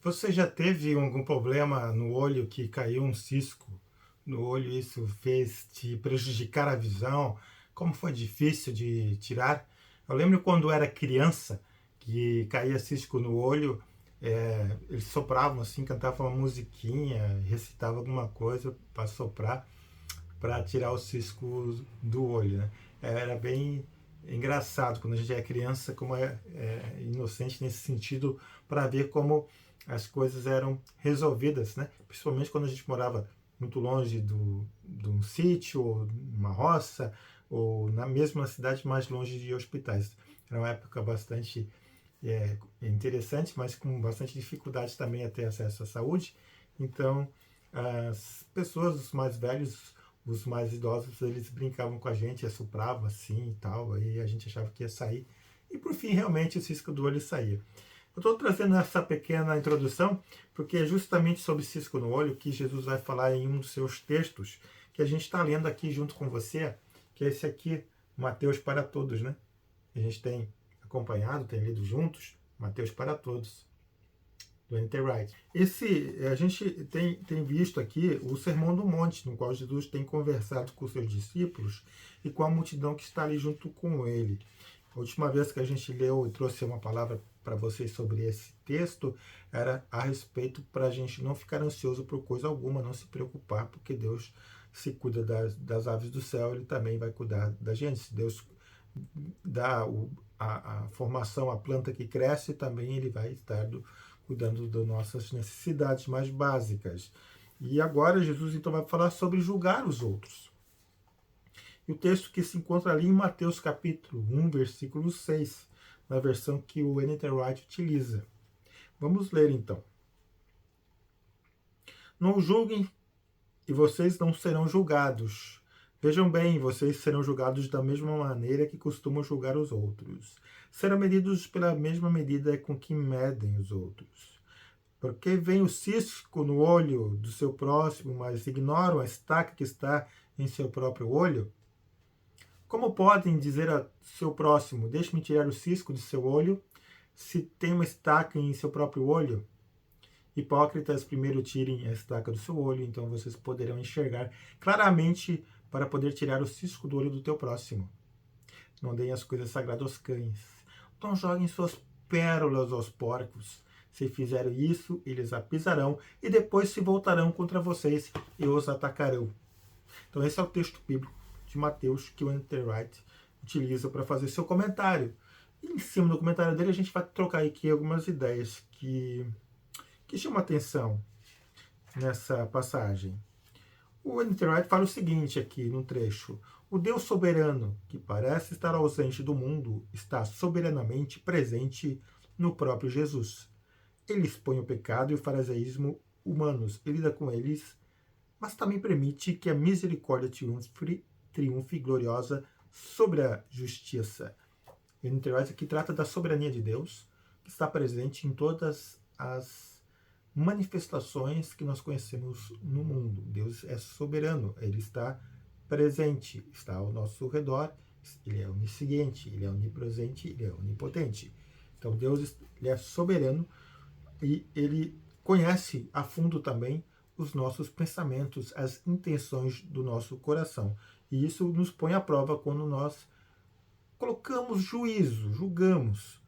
Você já teve algum problema no olho que caiu um cisco no olho, isso fez te prejudicar a visão? Como foi difícil de tirar? Eu lembro quando era criança que caía cisco no olho, eles sopravam assim, cantavam uma musiquinha, recitavam alguma coisa para soprar, para tirar o cisco do olho, né? Era bem engraçado quando a gente é criança, como é inocente nesse sentido, para ver como as coisas eram resolvidas, né? Principalmente quando a gente morava muito longe de um sítio, ou uma roça, ou na mesma cidade mais longe de hospitais. Era uma época bastante interessante, mas com bastante dificuldade também a ter acesso à saúde. Então, as pessoas, os mais velhos, os mais idosos, eles brincavam com a gente, assopravam assim e tal, aí a gente achava que ia sair. E por fim, realmente, o cisco do olho saía. Eu estou trazendo essa pequena introdução porque é justamente sobre cisco no olho que Jesus vai falar em um dos seus textos, que a gente está lendo aqui junto com você, que é esse aqui, Mateus para Todos, né? A gente tem acompanhado, tem lido juntos, Mateus para Todos, do N.T. Wright. A gente tem visto aqui o Sermão do Monte, no qual Jesus tem conversado com seus discípulos e com a multidão que está ali junto com ele. A última vez que a gente leu e trouxe uma palavra para vocês sobre esse texto era a respeito para a gente não ficar ansioso por coisa alguma, não se preocupar, porque Deus se cuida das aves do céu, Ele também vai cuidar da gente. Se Deus dá a formação, a planta que cresce, também Ele vai estar cuidando das nossas necessidades mais básicas. E agora Jesus então vai falar sobre julgar os outros. E o texto que se encontra ali em Mateus capítulo 1, versículo 6, na versão que o N.T. Wright utiliza. Vamos ler então. Não julguem e vocês não serão julgados. Vejam bem, vocês serão julgados da mesma maneira que costumam julgar os outros. Serão medidos pela mesma medida com que medem os outros. Porque vem o cisco no olho do seu próximo, mas ignoram a estaca que está em seu próprio olho? Como podem dizer a seu próximo, deixe-me tirar o cisco de seu olho, se tem uma estaca em seu próprio olho? Hipócritas, primeiro tirem a estaca do seu olho, então vocês poderão enxergar claramente para poder tirar o cisco do olho do teu próximo. Não deem as coisas sagradas aos cães. Não joguem suas pérolas aos porcos. Se fizerem isso, eles a pisarão e depois se voltarão contra vocês e os atacarão. Então esse é o texto bíblico de Mateus que o N.T. Wright utiliza para fazer seu comentário. E em cima do comentário dele a gente vai trocar aqui algumas ideias que chamam atenção nessa passagem. O N.T. Wright fala o seguinte aqui no trecho: o Deus soberano, que parece estar ausente do mundo, está soberanamente presente no próprio Jesus. Ele expõe o pecado e o farisaísmo humanos e lida com eles, mas também permite que a misericórdia triunfe gloriosa sobre a justiça. O N.T. Wright aqui trata da soberania de Deus, que está presente em todas as manifestações que nós conhecemos no mundo. Deus é soberano, Ele está presente, está ao nosso redor, Ele é onisciente, Ele é onipresente, Ele é onipotente. Então Deus ele é soberano e Ele conhece a fundo também os nossos pensamentos, as intenções do nosso coração. E isso nos põe à prova quando nós colocamos juízo, julgamos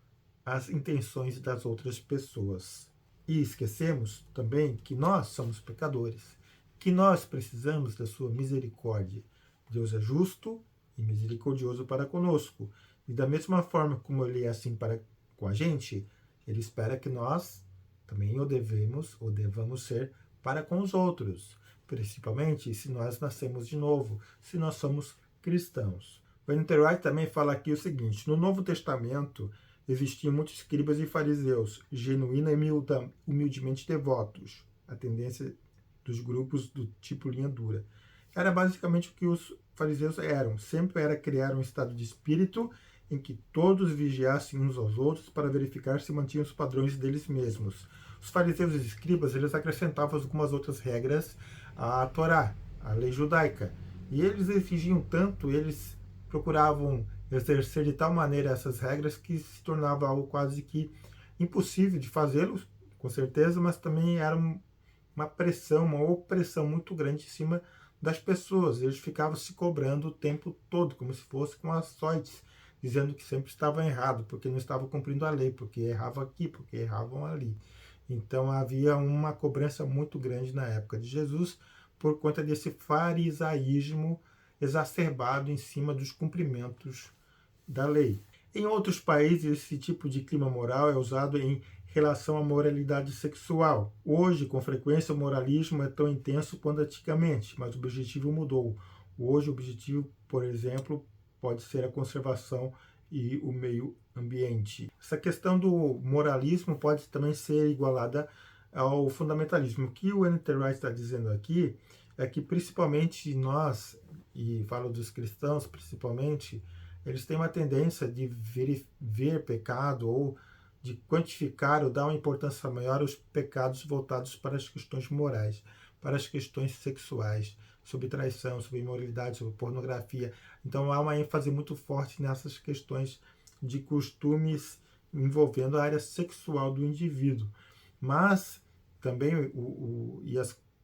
as intenções das outras pessoas. E esquecemos também que nós somos pecadores, que nós precisamos da sua misericórdia. Deus é justo e misericordioso para conosco. E da mesma forma como Ele é assim para com a gente, Ele espera que nós também o devamos ser para com os outros, principalmente se nós nascemos de novo, se nós somos cristãos. O N.T. Wright também fala aqui o seguinte: no Novo Testamento existiam muitos escribas e fariseus, genuína e humildemente devotos, a tendência dos grupos do tipo linha dura. Era basicamente o que os fariseus eram, sempre era criar um estado de espírito em que todos vigiassem uns aos outros para verificar se mantinham os padrões deles mesmos. Os fariseus e os escribas, eles acrescentavam algumas outras regras à Torá, à lei judaica, e eles exigiam tanto, eles procuravam exercer de tal maneira essas regras que se tornava algo quase que impossível de fazê-los com certeza, mas também era uma pressão, uma opressão muito grande em cima das pessoas. Eles ficavam se cobrando o tempo todo, como se fosse com açoites, dizendo que sempre estavam errado, porque não estavam cumprindo a lei, porque erravam aqui, porque erravam ali. Então havia uma cobrança muito grande na época de Jesus por conta desse farisaísmo exacerbado em cima dos cumprimentos da lei. Em outros países, esse tipo de clima moral é usado em relação à moralidade sexual. Hoje, com frequência, o moralismo é tão intenso quanto antigamente, mas o objetivo mudou. Hoje, o objetivo, por exemplo, pode ser a conservação e o meio ambiente. Essa questão do moralismo pode também ser igualada ao fundamentalismo. O que o N.T. Wright está dizendo aqui é que, principalmente nós, e falo dos cristãos principalmente, eles têm uma tendência de ver pecado ou de quantificar ou dar uma importância maior aos pecados voltados para as questões morais, para as questões sexuais, sobre traição, sobre imoralidade, sobre pornografia. Então há uma ênfase muito forte nessas questões de costumes envolvendo a área sexual do indivíduo. Mas também,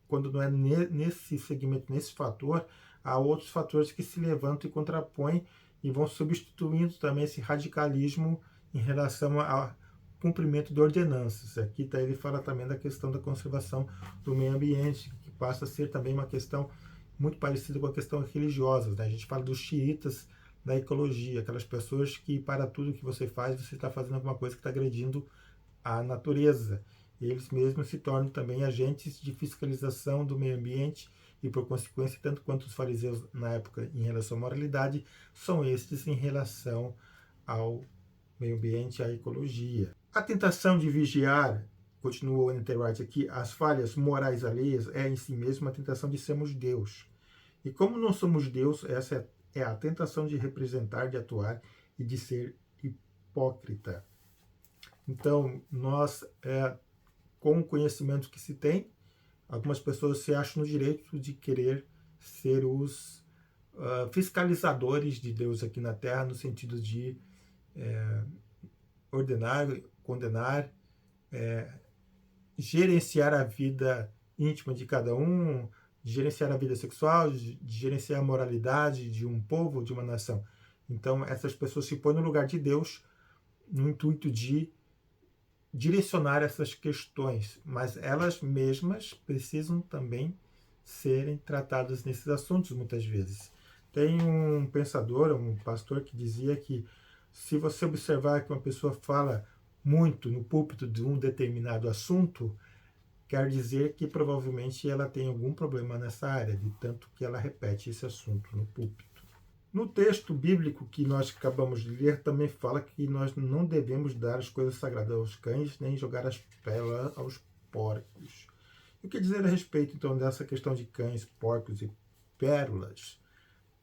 quando não é nesse segmento, nesse fator, há outros fatores que se levantam e contrapõem e vão substituindo também esse radicalismo em relação ao cumprimento de ordenanças. Aqui ele fala também da questão da conservação do meio ambiente, que passa a ser também uma questão muito parecida com a questão religiosa. Né? A gente fala dos xiitas da ecologia, aquelas pessoas que para tudo que você faz, você está fazendo alguma coisa que está agredindo a natureza. Eles mesmos se tornam também agentes de fiscalização do meio ambiente e, por consequência, tanto quanto os fariseus na época em relação à moralidade, são estes em relação ao meio ambiente e à ecologia. A tentação de vigiar, continua o N.T. Wright aqui, as falhas morais alheias é em si mesma a tentação de sermos Deus. E como não somos Deus, essa é a tentação de representar, de atuar e de ser hipócrita. Então, nós, com o conhecimento que se tem, algumas pessoas se acham no direito de querer ser os fiscalizadores de Deus aqui na Terra, no sentido de ordenar, condenar, gerenciar a vida íntima de cada um, gerenciar a vida sexual, de gerenciar a moralidade de um povo, de uma nação. Então, essas pessoas se põem no lugar de Deus no intuito de direcionar essas questões, mas elas mesmas precisam também serem tratadas nesses assuntos muitas vezes. Tem um pensador, um pastor que dizia que se você observar que uma pessoa fala muito no púlpito de um determinado assunto, quer dizer que provavelmente ela tem algum problema nessa área, de tanto que ela repete esse assunto no púlpito. No texto bíblico que nós acabamos de ler, também fala que nós não devemos dar as coisas sagradas aos cães, nem jogar as pérolas aos porcos. O que dizer a respeito, então, dessa questão de cães, porcos e pérolas?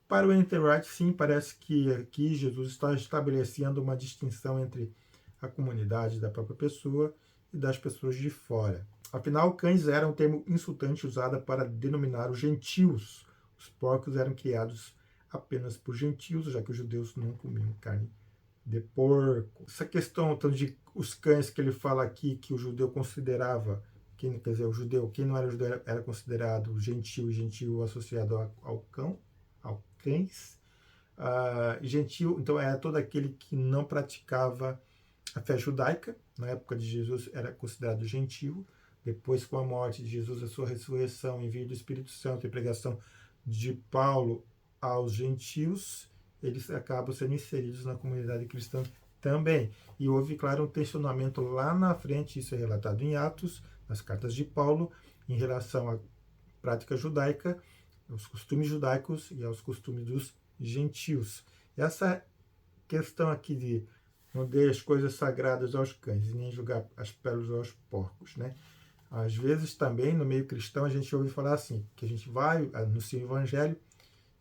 Para o N.T. Wright, sim, parece que aqui Jesus está estabelecendo uma distinção entre a comunidade da própria pessoa e das pessoas de fora. Afinal, cães eram um termo insultante usado para denominar os gentios. Os porcos eram criados apenas por gentios, já que os judeus não comiam carne de porco. Essa questão então, de os cães que ele fala aqui, que o judeu considerava, quer dizer, o judeu, quem não era judeu era considerado gentil, e gentil associado ao cão, ao cães. Gentil, então, era todo aquele que não praticava a fé judaica. Na época de Jesus era considerado gentil. Depois, com a morte de Jesus, a sua ressurreição, envio do Espírito Santo e pregação de Paulo aos gentios, eles acabam sendo inseridos na comunidade cristã também. E houve, claro, um tensionamento lá na frente, isso é relatado em Atos, nas cartas de Paulo, em relação à prática judaica, aos costumes judaicos e aos costumes dos gentios. Essa questão aqui de não dê as coisas sagradas aos cães e nem jogar as pérolas aos porcos, né? Às vezes também no meio cristão a gente ouve falar assim, que a gente vai, anuncia o evangelho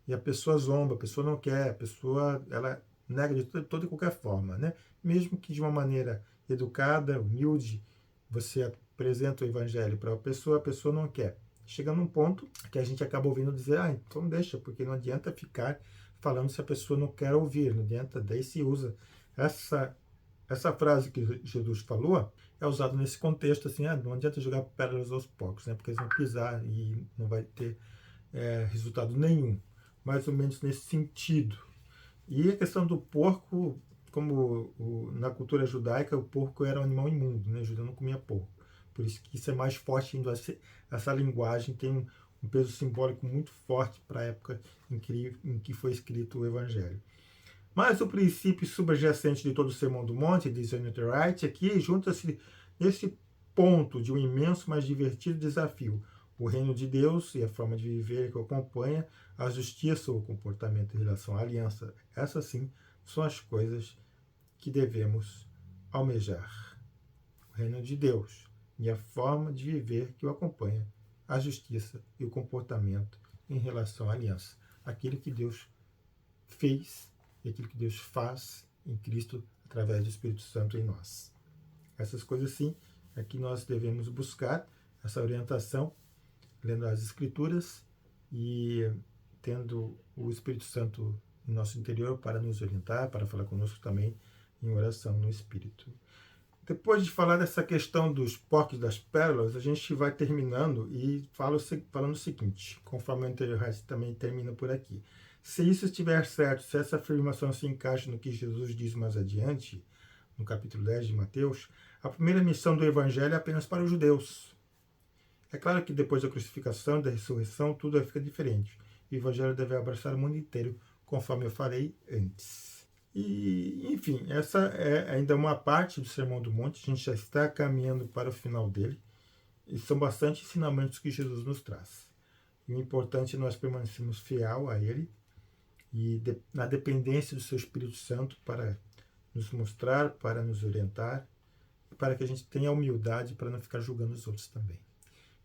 e a pessoa zomba, a pessoa não quer, a pessoa ela nega de toda e qualquer forma, né? Mesmo que de uma maneira educada, humilde, você apresenta o evangelho para a pessoa não quer. Chega num ponto que a gente acaba ouvindo dizer, então deixa, porque não adianta ficar falando se a pessoa não quer ouvir, não adianta, daí se usa essa Essa frase que Jesus falou é usada nesse contexto, assim, não adianta jogar pérolas aos porcos, né? Porque eles vão pisar e não vai ter resultado nenhum. Mais ou menos nesse sentido. E a questão do porco, como na cultura judaica, o porco era um animal imundo, né? O judeu não comia porco. Por isso que isso é mais forte, essa linguagem tem um peso simbólico muito forte para a época em que foi escrito o Evangelho. Mas o princípio subjacente de todo o Sermão do Monte, diz N.T. Wright, aqui junta-se nesse ponto de um imenso, mas divertido desafio. O reino de Deus e a forma de viver que o acompanha, a justiça ou o comportamento em relação à aliança. Essas sim são as coisas que devemos almejar. O reino de Deus e a forma de viver que o acompanha, a justiça e o comportamento em relação à aliança. Aquilo que Deus fez e aquilo que Deus faz em Cristo através do Espírito Santo em nós. Essas coisas sim é que nós devemos buscar, essa orientação, lendo as Escrituras e tendo o Espírito Santo em nosso interior para nos orientar, para falar conosco também em oração no Espírito. Depois de falar dessa questão dos porcos e das pérolas, a gente vai terminando e falando o seguinte, conforme o anterior também termina por aqui. Se isso estiver certo, se essa afirmação se encaixa no que Jesus diz mais adiante, no capítulo 10 de Mateus, a primeira missão do Evangelho é apenas para os judeus. É claro que depois da crucificação e da ressurreição, tudo fica diferente. O Evangelho deve abraçar o mundo inteiro, conforme eu falei antes. E, enfim, essa é ainda uma parte do Sermão do Monte, a gente já está caminhando para o final dele, e são bastante ensinamentos que Jesus nos traz. E o importante é nós permanecermos fiel a ele, e na dependência do seu Espírito Santo para nos mostrar, para nos orientar, para que a gente tenha humildade para não ficar julgando os outros também.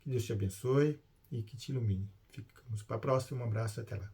Que Deus te abençoe e que te ilumine. Ficamos para a próxima. Um abraço e até lá.